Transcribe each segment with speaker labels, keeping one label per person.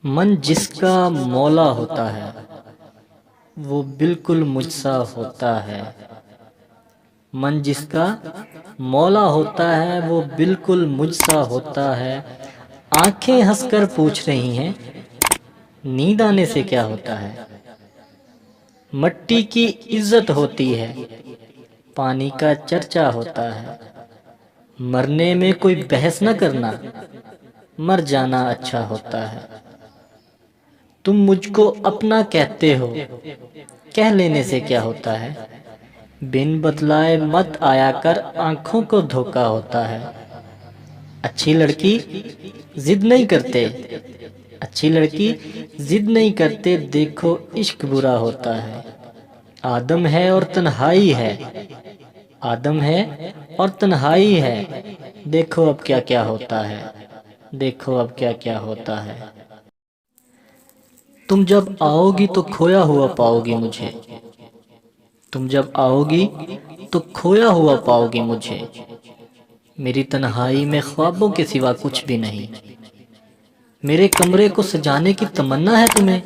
Speaker 1: من جس کا مولا ہوتا ہے وہ بالکل مجھ سا ہوتا ہے۔ من جس کا مولا ہوتا ہے وہ بالکل مجھ سا ہوتا ہے۔ آنکھیں ہنس کر پوچھ رہی ہیں نیند آنے سے کیا ہوتا ہے۔ مٹی کی عزت ہوتی ہے، پانی کا چرچا ہوتا ہے۔ مرنے میں کوئی بحث نہ کرنا، مر جانا اچھا ہوتا ہے۔ تم مجھ کو اپنا کہتے ہو، کہہ لینے سے کیا ہوتا ہے۔ بن بتلائے مت آیا کر، آنکھوں کو دھوکا ہوتا ہے۔ اچھی لڑکی ضد نہیں کرتے، اچھی لڑکی ضد نہیں کرتے، دیکھو عشق برا ہوتا ہے۔ آدم ہے اور تنہائی ہے، آدم ہے اور تنہائی ہے، دیکھو اب کیا کیا ہوتا ہے، دیکھو اب کیا کیا ہوتا ہے۔ تم جب آؤ گی تو کھویا ہوا پاؤ گی مجھے، تم جب آؤ گی تو کھویا ہوا پاؤ گی مجھے۔ میری تنہائی میں خوابوں کے سوا کچھ بھی نہیں۔ میرے کمرے کو سجانے کی تمنا ہے تمہیں،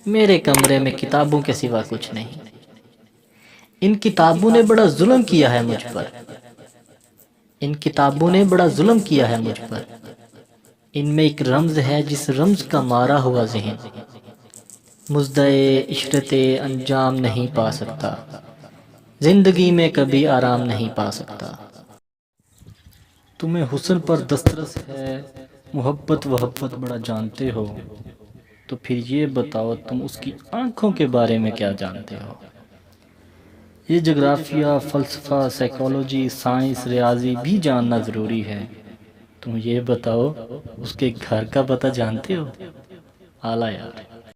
Speaker 1: میرے کمرے میں کتابوں کے سوا کچھ نہیں۔ ان کتابوں نے بڑا ظلم کیا ہے مجھ پر، ان کتابوں نے بڑا ظلم کیا ہے مجھ پر۔ ان میں ایک رمز ہے جس رمز کا مارا ہوا ذہن مزدئے عشرت انجام نہیں پا سکتا، زندگی میں کبھی آرام نہیں پا سکتا۔ تمہیں حسن پر دسترس ہے، محبت وحبت بڑا جانتے ہو، تو پھر یہ بتاؤ تم اس کی آنکھوں کے بارے میں کیا جانتے ہو۔ یہ جغرافیہ، فلسفہ، سائیکالوجی، سائنس، ریاضی بھی جاننا ضروری ہے۔ تم یہ بتاؤ اس کے گھر کا پتہ جانتے ہو۔ اعلیٰ یار۔